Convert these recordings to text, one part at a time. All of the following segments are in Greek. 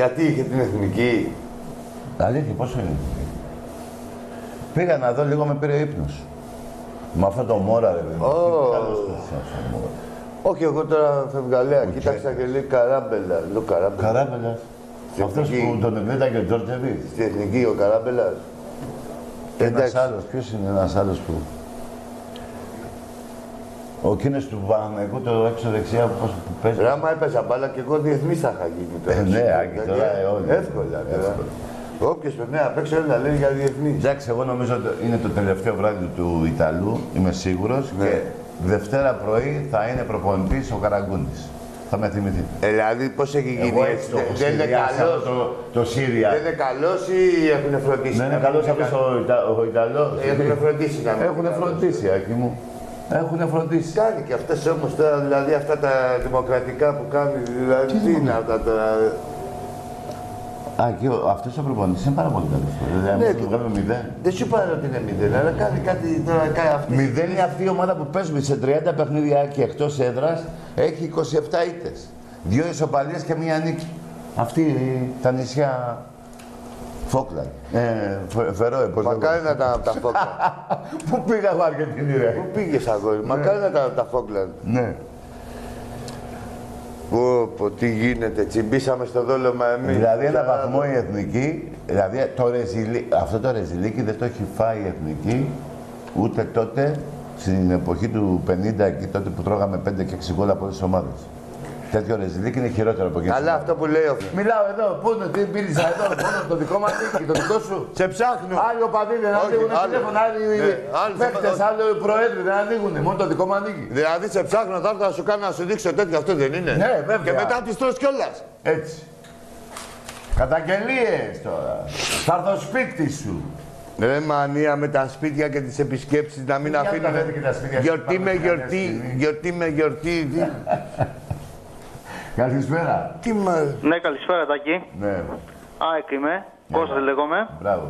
Γιατί είχε την εθνική. Αλήθεια, πόσο είναι. Πήγα να δω λίγο, με πήρε ύπνος. Με αυτό το Μόρα, ρε παιδί. Όχι, εγώ τώρα φευγαλέα. Κοίταξα και λέει Καράμπελα. Λέω Καράμπελα. Καράμπελας. Αυτός που τον εγκρίτα και ο Τζόρτζεβι. Στη εθνική ο Καράμπελας. Ένας άλλος, ποιος είναι ένας άλλος που... Ο κίνος του Παναθηναϊκού, το έξω δεξιά, πώς που παίζει. Άμα έπαιζα μπάλα και εγώ διεθνής θα είχα γίνει. Ναι, Άκη, τώρα όλοι. Εύκολα. Όποιος πρέπει να παίξει όλοι να λένε για διεθνής. Εντάξει, εγώ νομίζω ότι είναι το τελευταίο βράδυ του Ιταλού, είμαι σίγουρος. Ναι. Και Δευτέρα πρωί θα είναι προπονητής ο Καραγκούνης. Θα με θυμηθείτε. Δηλαδή πώς έχει γίνει έτσι. Δεν είναι καλός. Το Σύρια. Δεν είναι καλός ή έχουν φροντίσει. Δεν είναι καλός αυτός ο Ιταλός. Έχουν φροντίσει να μην. Έχουν φροντίσει, Άκη μου. Έχουν φροντίσει. Κάνει και αυτές όμως τώρα, δηλαδή αυτά τα δημοκρατικά που κάνει, δηλαδή τι είναι αυτά τώρα. Και αυτός ο προπονητής είναι πάρα πολύ καλός. Δηλαδή, αν του βγάλουμε 0. Δεν σου είπα ότι είναι 0, αλλά κάνει κάτι τώρα, κάνει αυτή. 0 είναι αυτή η ομάδα που παίζουμε σε 30 παιχνίδια και εκτός έδρας, έχει 27 ήττες. 2 ισοπαλίες και 1 νίκη. Αυτή τα νησιά Φόκλαντ. Φερόε, πώς λέγονται. Μακάρι να ήταν από τα Φόκλαντ. Πού πήγα εγώ Αργεντινή, ρε. Πού πήγες αγόρι, μακάρι να ήταν από τα Φόκλαντ. Ναι. Πω, τι γίνεται, τσιμπήσαμε στο δόλωμα εμείς. Δηλαδή ένα βαθμό η εθνική, δηλαδή αυτό το ρεζιλίκι δεν το έχει φάει η εθνική ούτε τότε στην εποχή του 50 εκεί τότε που τρώγαμε 5 και 6 γκολ από όλες τις ομάδες. Τέτοιο ρεζιλίκι είναι χειρότερο από εκεί. Αλλά αυτό που λέει ο... Μιλάω εδώ, πού είναι, τι πήρησα εδώ, μόνο το δικό μας δίκη, το δικό σου. Σε ψάχνω. Άλλοι οπαδοί δεν ανοίγουν τηλέφωνα, άλλοι παίκτες, άλλοι προέδροι δεν ανοίγουν, μόνο το δικό μου ανοίγει. Δηλαδή σε ψάχνω, θα έρθω να σου κάνω να σου δείξω τέτοιο, αυτό δεν είναι. Ναι, βέβαια. Και μετά τις τρως κιόλας. Έτσι. Καταγγελίες τώρα. Θα έρθω σπίτι σου. Ρε μανία με τα σπίτια και τις επισκέψεις να μην αφήνουν. Γιορτή με γιορτή, γιορτή με γιορτή. Καλησπέρα. Τι μα... Ναι, καλησπέρα Τάκη. Ναι. ΑΕΚ είμαι. Κώστας λέγομαι. Μπράβο.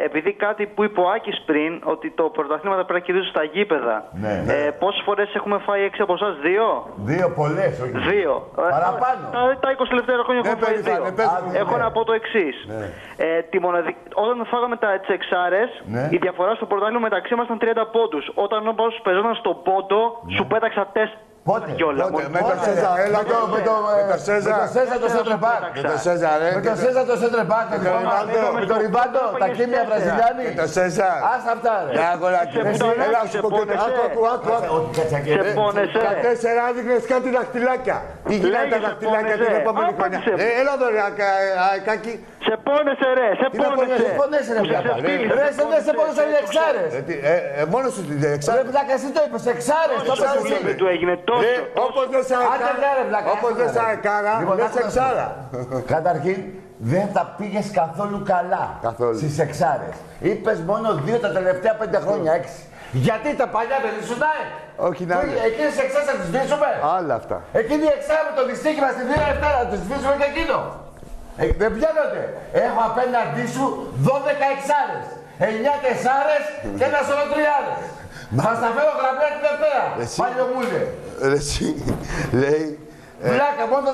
Επειδή κάτι που είπε ο Άκης πριν, ότι το πρωταθλήματα πρέπει να κερδίζουν στα γήπεδα. Ναι. Πόσες φορές έχουμε φάει 6 από εσάς, 2? 2 πολλές, όχι. 2. Παραπάνω. Τα 20 τελευταία χρόνια έχουμε φάει 2. Έχω να πω το εξής. Ναι. Όταν φάγαμε τις εξάρες, Ναι. η διαφορά στο πρωτάθλημα μεταξύ μας ήταν 30 πόντους. Όταν όμως παίζονταν στον πόντο, σου πέταξα 4. Πότε? Με το Σέζα, έλα Με το Σέζα το Σέντρεμπακ. Με το Σέζα, ρε. Με το Σέζα το Σέντρεμπακ. Με το Ριμπάντο, τα κίμια Βραζιλιάνοι. Με το Σέζα. Ας αυτά, ρε. Ναι, αγοράκι. Έλα, σου πω και άκου. Σε πόνεσαι. Κατέσσερα άδειγνες κάτι δαχτυλάκια. Τι γίνανε τα δαχτυλάκια την επόμενη χρονιά. Έλα εδώ, ρε, Ακάκη. Σε πόνεσαι, ρε. Σε πόνεσαι. Σε πόνεσαι, ρε, βλάκα. Ρε, δεν σε πόνεσαι οι εξάρες. Μόνο σου την Ρε, εξάρες. βλάκα, εσύ το είπες, εξάρες. Το είπες Του έγινε τόσο. Όπως δεν σε αεκάρα, λες εξάρα. Καταρχήν, δεν τα πήγες καθόλου καλά στις εξάρες. Είπες μόνο 2 τα τελευταία 5 χρόνια, 6. Γιατί τα παλιά δεν ήσουν ΑΕΚ. Όχι να είναι. Εκείνες οι εξάρες θα τις σβήσουμε. Άλλα αυτά. Εκείνη η εξάρα με το δυστύχημα στη Δία Ευτέρα, θα τις σβήσουμε και εκείνο. Δεν πιάνονται. Έχω απέναντί σου 12 εξάρες. 9 τεσσάρες και ένα σωρό τριάρες. Θα στα φέρω γραμμέα την Δευτέρα. Πάλι μου λέει. Εσύ, λέει... Βλάκα, μόνο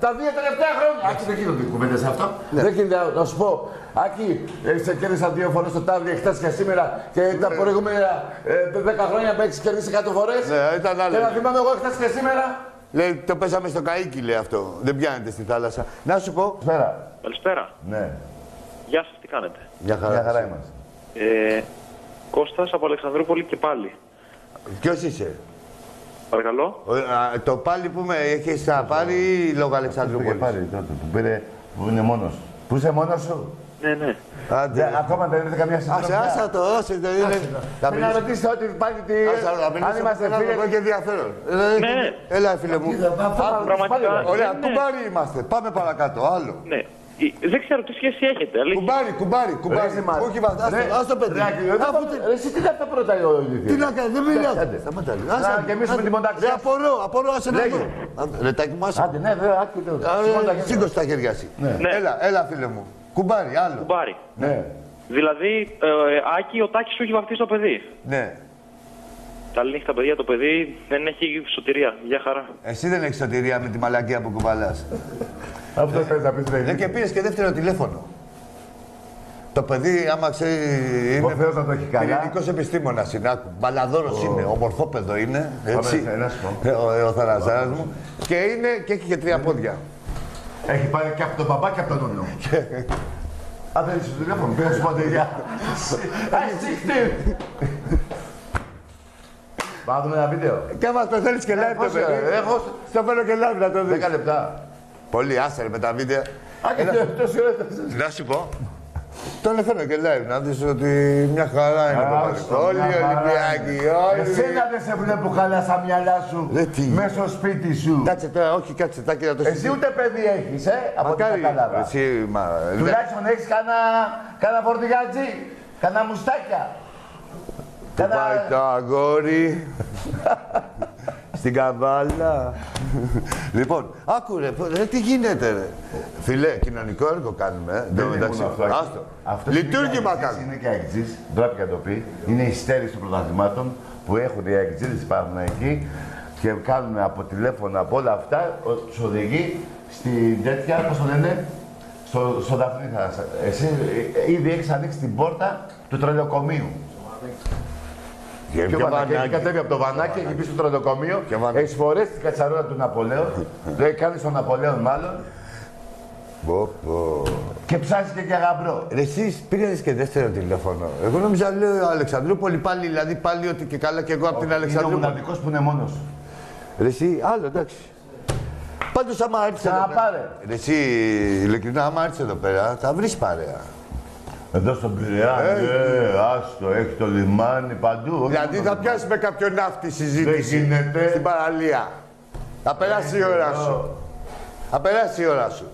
τα 2 τελευταία χρόνια. Άκη, δεν γίνονται κουβέντες αυτό. Δεν γίνεται, να σου πω. Άκη, σε κέρδισα 2 φορές το τάβλι, χτες και σήμερα και τα προηγούμενα 10 χρόνια που έχεις κερδίσει 100 φορές. Ναι, ήταν άλλο. Και να θυμάμαι εγώ χτες και σήμερα. Λέει, το πέσαμε στο καΐκι, λέει αυτό. Δεν πιάνετε στη θάλασσα. Να σου πω. Καλησπέρα. Καλησπέρα. Ναι. Γεια σας, τι κάνετε? Μια Μια χαρά είμαστε. Κώστας από Αλεξανδρούπολη και πάλι. Ποιος είσαι? Παρακαλώ. Το πάλι που με έχεις τα πάρει ή λόγω Πήγε Αλεξανδρούπολης? πάλι τότε που πήρε, που είναι μόνος. Πού είσαι μόνος σου? Ναι, ναι. Ακόμα δεν ήρθε καμιά συντροφιά. Άσε το, άσε το. Μην να ρωτήσετε ότι πάλι τι... Αν είμαστε φίλοι... φίλοι... και ενδιαφέρον. Ναι. Έλα, φίλε μου. Πραγματικά. Ωραία, Ναι. κουμπάρι είμαστε. Πάμε παρακάτω, άλλο. Ναι. Δεν ξέρω τι σχέση έχετε, αλήθεια. Κουμπάρι. Όχι βάζετε. Ας το παιδί. Εσύ τι είναι αυτά πρώτα ο ηλίθιος. Τι να κάνει, δεν μιλάτε. Σταμάτα λίγο. Να γεμίσουμε την μονταξιά. Απορώ, άσε να δω. Ρε τάκι μου, άσε. Άντε, ναι, βέβαια, άκου. Σήκωσε τα χέρια σου. Έλα, φίλε μου. Κουμπάρι, άλλο. Κουμπάρι. Ναι. Δηλαδή, Άκη, ο Τάκης σου έχει βαφτίσει το παιδί. Ναι. Καλή νύχτα, παιδιά. Το παιδί δεν έχει σωτηρία. Γεια χαρά. Εσύ δεν έχεις σωτηρία με τη μαλακία που κουβαλάς. Αυτό θέλει να πεις, Ναι, και πήρες και δεύτερο τηλέφωνο. Το παιδί, άμα ξέρει, Ο Θεός να το έχει καλά. πυρηνικός επιστήμονας είναι, άκου. Μπαλαδόρος είναι, ομορφόπεδο είναι, έτσι. Πάμε, Ο Θανασάρας μου. Και είναι και έχει και 3 πόδια. Έχει πάρει και από τον μπαμπά και από τον νονό. Αν δεν είσαι στο τηλέφωνο, πήρα σου πότε γεια. Ασύχτη! Πάμε να δούμε ένα βίντεο. Και άμα το θέλεις και live το παιδί. Έχω Στο φέρω και live να το δεις. 10 λεπτά. Πολύ άστερ με τα βίντεο. Α, και τόση ώρα. Να σου πω. Τον φέρνω και live να δεις ότι μια χαρά είναι το μαθητό. Όλοι οι Ολυμπιακοί, όλοι. Εσένα δεν σε βλέπω καλά στα μυαλά σου. Μέσα στο σπίτι σου. Κάτσε τώρα, όχι κάτσε, τάκι να το Εσύ ούτε παιδί έχεις, από ό,τι Μακάρι, κατάλαβα. εσύ, μα... Τουλάχιστον έχεις κάνα φορτηγάτζι, κάνα μουστάκια. Που πάει το αγόρι στην καβάλα. Λοιπόν, άκου ρε, τι γίνεται ρε. Φίλε, κοινωνικό έργο κάνουμε. Δεν είναι μόνο αυτό. Άστο. Λειτουργήμα κάνουμε. Είναι και αεξής, ντράπη να το πει. Είναι η στέρηση των πρωταθλημάτων που έχουν οι αεξίδες υπάρχουν εκεί και κάνουν από τηλέφωνα, από όλα αυτά, τους οδηγεί στην τέτοια, πώς το λένε, στο Δαφνί Θάλασσα. Εσύ ήδη έχεις ανοίξει την πόρτα του τρελοκομείου. Ποιο βανάκι, έχει κατέβει από το βανάκι, έχει πει στο τρελοκομείο, έχεις φορέσει την κατσαρόλα του Ναπολέον, το έχει κάνει στον Ναπολέον μάλλον, και ψάχνεις και για γαμπρό. Εσείς πήρες και δεύτερο τηλέφωνο. Εγώ νόμιζα λέω Αλεξανδρούπολη πάλι, δηλαδή πάλι ότι και καλά και εγώ από την Αλεξανδρούπολη. Είναι ο μοναδικός που είναι μόνος. Ρε εσύ, άλλο εντάξει. Πάντως άμα έρθεις εδώ πέρα. Ρε εσύ, ειλικρινά άμα έρθεις εδώ πέρα, θα βρεις παρέα. Εδώ στον Πειραιά, άστο, έχει το λιμάνι παντού. Δηλαδή θα πιάσεις με κάποιον ναύτη συζήτηση Δεν γίνεται. στην παραλία. Θα περάσει η ώρα σου. Θα περάσει η ώρα σου.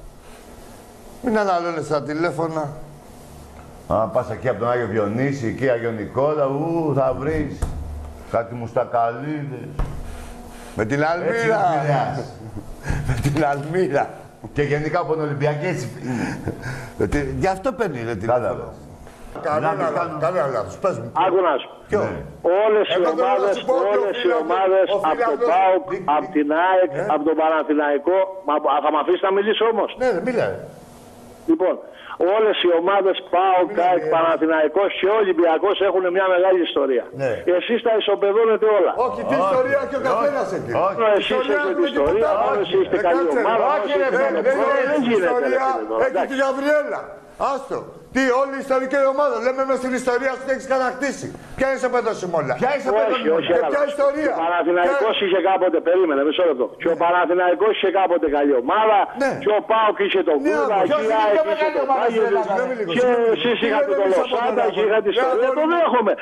Μην αναλώνεις τα τηλέφωνα. Αν πας εκεί από τον Άγιο Διονύση, εκεί Άγιο Νικόλα, θα βρεις κάτι μουστακαλίδες. Με την Αλμύρα. Με την Αλμύρα. Και γενικά από τον Ολυμπιακή έτσι είναι. Γι' αυτό παίρνει ρε τηλέφωνο. Κανένα λάθος, πες μου. Άκου να σου. Όλες οι ομάδες από τον ΠΑΟΚ, από την ΑΕΚ, από τον Παναθηναϊκό. Θα μ' αφήσεις να μιλήσω όμως. Ναι, μίλα. Λοιπόν, όλες οι ομάδες ΠΑΟΚ, ΑΕΚ, Παναθηναϊκός και Ολυμπιακός έχουν μια μεγάλη ιστορία. Εσείς τα ισοπεδώνετε όλα. Όχι, τι ιστορία έχει ο καθένας εκεί. Εσείς έχετε την ιστορία, εσείς είστε καλή ομάδα. Δεν γίνεται. Έχει τη Γαβριέλα. Άστο. Τι, όλη η ιστορική ομάδα. Λέμε μες στην ιστορία σου τι έχεις κατακτήσει. Ποια είναι σε παιδόσημόλα. Ποια είσαι παιδόσημόλα. Και ποια ιστορία. Ο Παναθηναϊκός είχε κάποτε, περίμενε, μισό λεπτό. Και ο Παναθηναϊκός είχε κάποτε καλή ομάδα. Και ο ΠΑΟΚ είχε τον Κούδα. Ποιος είναι πιο μεγάλη ομάδα στην Ελλάδα. Και εσείς είχατε τον Λοσάντα και είχατε την ιστορία. Το δέχομαι.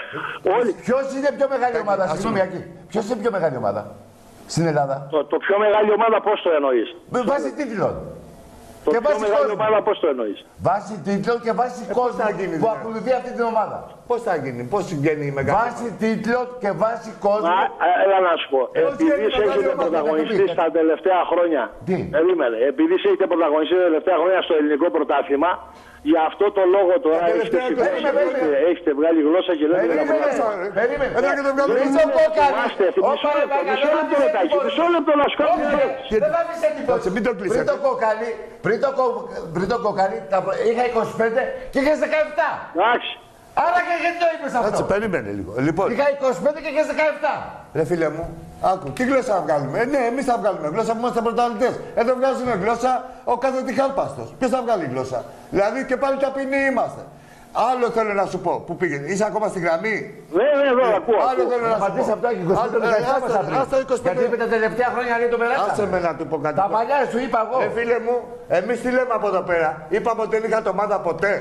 Ποιος είναι πιο μεγάλη ομάδα, συγγνώμη εκεί. Ποιος είναι πιο μεγάλη ομάδα στην Ελλάδα. Το πιο μεγάλη ομάδα πώς το εννοείς. Με βάση τίτλων. Το πιο μεγάλη ομάδα πώς το εννοείς. Βάσει τίτλων και βάση κόσμου που ακολουθεί αυτή την ομάδα. Πώς θα γίνει, πώς βγαίνει η μεγάλη. Βάσει τίτλων και βάση κόσμου. Έλα να σου πω. Επειδή έχετε πρωταγωνιστεί στα τελευταία χρόνια. Περίμενε. Επειδή έχετε πρωταγωνιστεί τα τελευταία χρόνια στο ελληνικό πρωτάθλημα, γι' αυτό το λόγο τώρα έχετε βγάλει γλώσσα και λέτε να πρωταθλήμα. Περίμενε. Μισό λεπτό να σου κάνω. Δεν θα πεις εντυπώσεις. Πριν το κοκαλί είχα 25 και είχες 17. Εντάξει. Άρα και γιατί το είπες αυτό. Κάτσε, περίμενε λίγο. Λοιπόν, είχα 25 και είχες 17. ρε φίλε μου, άκου, τι γλώσσα θα βγάλουμε. Ναι, εμείς θα βγάλουμε γλώσσα που είμαστε πρωταθλητές. Εδώ βγάζουμε γλώσσα ο κάθε τυχάλπαστος. Ποιος θα βγάλει γλώσσα. Δηλαδή και πάλι ταπεινοί είμαστε. Άλλο θέλω να σου πω, πού πήγαινε, είσαι ακόμα στη γραμμή. Ναι, εδώ ακούω. Άλλο θέλω να σου πω. Αυτό και 25. Γιατί είπε τα τελευταία χρόνια λέει το περάσαμε. Άσε με να του πω κάτι. Τα παλιά σου είπα εγώ. Φίλε μου, εμείς τι λέμε από εδώ πέρα. Είπαμε ότι δεν είχατε ομάδα ποτέ.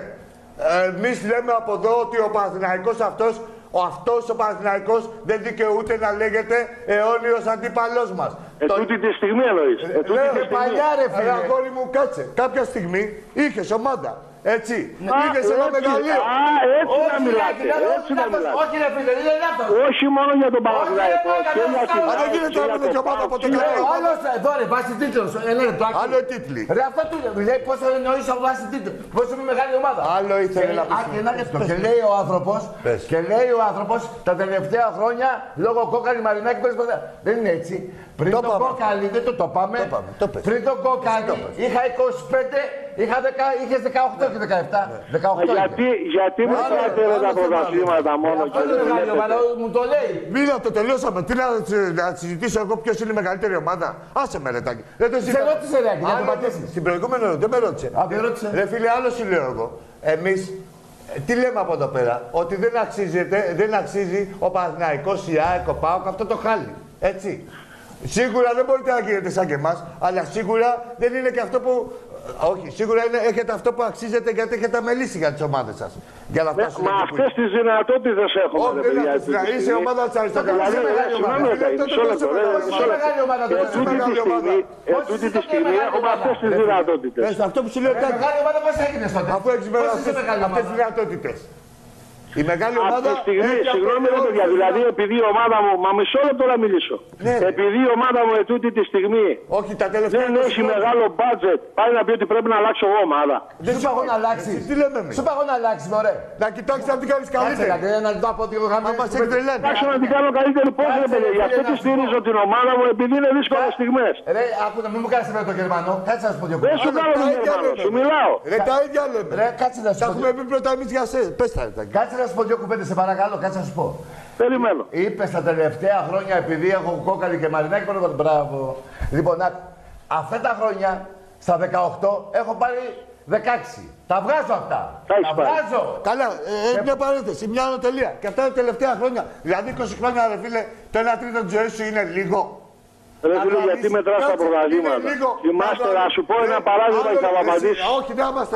Εμείς λέμε από εδώ ότι ο Παναθηναϊκός αυτός ο Παναθηναϊκός δεν δικαιούται να λέγεται αιώνιος αντίπαλός μας. Τούτη τη στιγμή εννοείς. Παλιά ρε φίλε. Αγόρι μου, κάτσε. Κάποια στιγμή είχες ομάδα. Έτσι. Είχες ένα μεγαλείο. Έτσι να μιλάτε. Έτσι να μιλάτε. Όχι, ρε φίλε, δεν είναι αυτό. Όχι μόνο για τον Παναθηναϊκό. Αν δεν γίνεται να είναι και ομάδα από το καλό. Εδώ ρε, βάσει τίτλος. Άλλο τίτλοι. Ρε, αυτό του λέει πώς θα εννοήσω βάσει τίτλο. Πώς είναι μεγάλη ομάδα. Άλλο ήθελε να πει. Ένα λεπτό. Και λέει ο άνθρωπος τα τελευταία χρόνια λόγω Κόκαλη Μαρινάκη δεν είναι έτσι. Πριν τον Κόκαλη, δεν το πάμε. Πριν τον Κόκαλη είχα 25, είχες 18 και 17. Γιατί μετράτε τα πρωταθλήματα μόνο και δεν μου το λέει. Μίλα, το τελειώσαμε. Τι να συζητήσω εγώ ποιος είναι η μεγαλύτερη ομάδα. Άσε με ρετάκι. Σε ρώτησε ρε, να το πατήσεις. Στην προηγούμενη δεν με ρώτησε. Ρε φίλε, άλλο σου λέω εγώ. Εμείς τι λέμε από εδώ πέρα, ότι δεν αξίζει ο Παναθηναϊκός, η ΑΕΚ, ο ΠΑΟΚ, αυτό το χάλι. Έτσι. Σίγουρα δεν μπορείτε να γίνετε σαν και εμάς, αλλά σίγουρα δεν είναι και αυτό που. Όχι, σίγουρα έχετε αυτό που αξίζετε γιατί έχετε αμελήσει για τις ομάδες σας. Για να φτάσουμε. Μα αυτές τις δυνατότητες έχουμε. Όχι, δεν είναι είσαι ομάδα της αριστοκρατίας. Ετούτη τη στιγμή έχουμε αυτές τις δυνατότητες. Αυτό που σου λέω κάτι. Μεγάλη ομάδα πώς έγινες τότε. Αφού έχεις αυτές τις δυνατότητες. Η μεγάλη ομάδα. Αυτή τη στιγμή, συγγνώμη ρε παιδιά, δηλαδή επειδή η ομάδα μου. Μα μισό λεπτό να μιλήσω. Ναι. Επειδή η ομάδα μου ετούτη τη στιγμή όχι, τα τελευταία δεν έχει μεγάλο budget, πάει να πει ότι πρέπει να αλλάξω εγώ ομάδα. Δεν σου είπα να αλλάξει. Τι λέμε εμείς. Σου είπα να αλλάξει, ωραία. Να κοιτάξεις αν την κάνεις καλύτερη. Να το πω ότι εγώ είχα μας εκτρελαίνει. Κοιτάξω να την κάνω καλύτερη πώς ρε παιδιά. Γι' αυτό τη στηρίζω την ομάδα μου επειδή είναι δύσκολες στιγμές. Ρε, άκου να μην μου κάνεις το Γερμανό. Κάτσε να σου πω δύο Δεν σου κάνω τον Γερμανό, σου μιλάω. Ρε τα ίδια λέμε. Ρε, κάτσε να σου πω. Τα έχουμε πει πρώτα εμείς για σένα. Πες τα ρε. Κάτσε να σου πω δύο κουβέντες, σε παρακαλώ, κάτσε να σου πω. Περιμένω. Είπε τα τελευταία χρόνια, επειδή έχω Κόκαλη και Μαρινάκη, πρώτα μπράβο. Λοιπόν, αυτά τα χρόνια, στα 18, έχω πάρει 16. Τα βγάζω αυτά. Τα βγάζω. Καλά, μια παρένθεση, μια ανατελεία. Και αυτά τα τελευταία χρόνια. Δηλαδή 20 χρόνια, ρε φίλε, το 1/3 της ζωής σου είναι λίγο. Ρε φίλε, γιατί μετράς τα πρωταθλήματα. Θυμάστε, να σου πω ένα παράδειγμα και θα μου απαντήσεις. Όχι, δεν είμαστε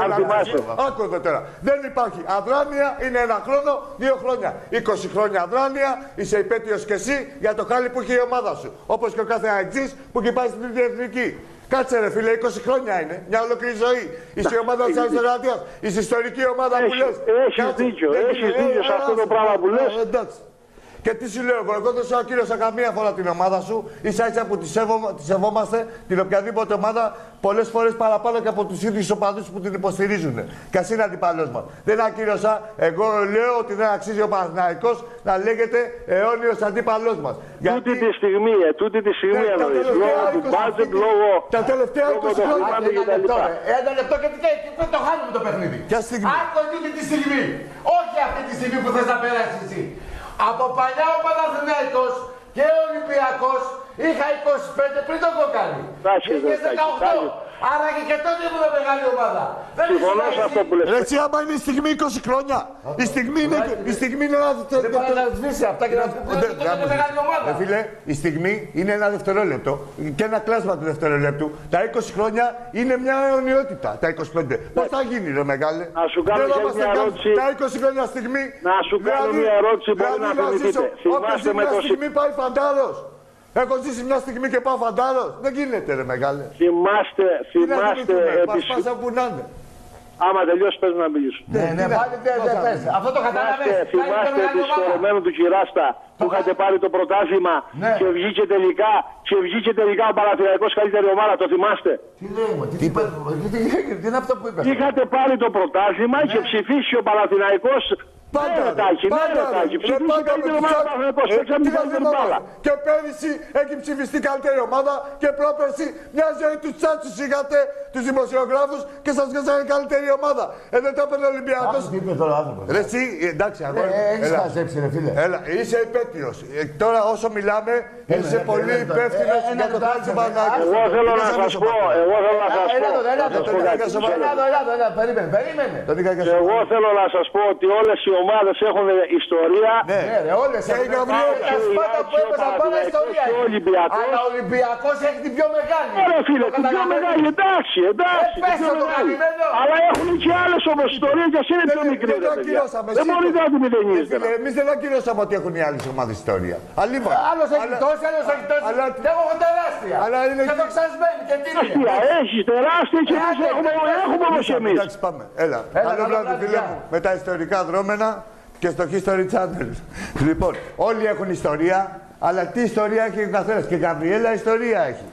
άκου εδώ τώρα. Δεν υπάρχει. Αδράνεια είναι 1 χρόνο, 2 χρόνια. 20 χρόνια αδράνεια, είσαι υπέτειος και εσύ για το χάλι που έχει η ομάδα σου. Όπως και ο κάθε αεξής που έχει πάει στην τρίτη εθνική. Κάτσε ρε φίλε, 20 χρόνια είναι. Μια ολόκληρη ζωή. Είσαι η ομάδα της αριστεράτιας. Είσαι η ιστορική ομάδα που λες. Έχεις δίκιο σε αυτό το πράγμα που λες. Και τι σου λέω εγώ δεν σου ακύρωσα καμία φορά την ομάδα σου, ίσα ίσα που τη σεβόμαστε την οποιαδήποτε ομάδα πολλές φορές παραπάνω και από τους ίδιους οπαδούς που την υποστηρίζουν. Και ας είναι αντιπαλός μας. Δεν ακύρωσα, εγώ λέω ότι δεν αξίζει ο Παναθηναϊκός να λέγεται αιώνιος αντίπαλός μας. Τούτη τη στιγμή εννοείς, λόγω του budget, λόγω τα τελευταία 20 χρόνια. Ένα λεπτό και το χάνουμε το παιχνίδι. Ποια στιγμή? Άκου τούτη τη στιγμή, όχι αυτή τη στιγμή που θες να περάσεις εσύ. Από παλιά ο Παναθηναϊκός και ο Ολυμπιακός είχα 25 πριν τον Κόκαλη. Είχες 18. Άρα και τότε ήμουν μεγάλη ομάδα. Συμφωνώ σε αυτό που λες. Ρε εσύ άμα είναι η στιγμή 20 χρόνια. Η στιγμή είναι ένα δευτερόλεπτο. Δεν πάει να σβήσει αυτά και να σου πει ότι είναι μεγάλη ομάδα. Φίλε, η στιγμή είναι ένα δευτερόλεπτο και ένα κλάσμα του δευτερολέπτου. Τα 20 χρόνια είναι μια αιωνιότητα. Τα 25. Πώς θα γίνει ρε μεγάλε. Να σου κάνω μια ερώτηση. Τα 20 χρόνια στιγμή. Να σου κάνω μια ερώτηση που μπορεί να θυμηθείτε. Θυμάστε με το στιγμή πάει φαντάρος. Έχω ζήσει μια στιγμή και πάω φαντάρος. Δεν γίνεται ρε μεγάλε. Θυμάστε Πασπάσα που να είναι. Άμα τελειώσει πες να μιλήσω. Ναι, πάλι δεν πες. Αυτό το κατάλαβες. Θυμάστε τη συγχωρεμένου του Κυράστα που είχατε πάρει το πρωτάθλημα και βγήκε τελικά ο Παναθηναϊκός καλύτερη ομάδα. Το θυμάστε? Τι λέμε, τι είναι αυτό που είπες? Είχατε πάρει το πρωτάθλημα και ψηφίσει ο Παναθηναϊκός. Και πέρυσι έχει ψηφιστεί καλύτερη ομάδα και πρόπερσι μια ζωή τους τσάτσους είχατε τους δημοσιογράφους και σας βγάζανε καλύτερη ομάδα. Δεν τα έπαιρνε ο Ολυμπιακός. Ρε εσύ, εντάξει αγόρι. Έχεις χαζέψει ρε φίλε. Έλα, είσαι υπέτειος. Τώρα όσο μιλάμε είσαι πολύ υπεύθυνος για το πράγμα του Παναθηναϊκού. Εγώ θέλω να σας πω. Περίμενε. Εγώ θέλω να σας πω ότι όλες οι ομάδες έχουν ιστορία. Ναι, όλες έχουν. Τα σπάτα που έπαιζαν πάνω ιστορία. Αλλά ο Ολυμπιακός έχει την πιο μεγάλη. Ωραία, φίλε, την πιο μεγάλη. Εντάξει. Αλλά έχουν και άλλες όμως ιστορίες και εσύ είναι πιο μικρή. Δεν μπορείτε να την μηδενίζετε. Εμείς δεν ακυρώσαμε ότι έχουν οι άλλες ομάδες ιστορία. Άλλος έχει τόση, άλλος έχει τόση. Εγώ έχω τεράστια. Και το ξασμένη και τίμια. Έχεις τεράστια και εμείς έχουμε όμως εμείς. Εντάξει, πάμε. Έλα. Καλό βράδυ, φίλε μου. Με τα ιστορικά δρόμενα και στο History Channel. Λοιπόν, όλοι έχουν ιστορία, αλλά τι ιστορία έχει ο καθένας. Και η Γαβριέλα ιστορία έχει.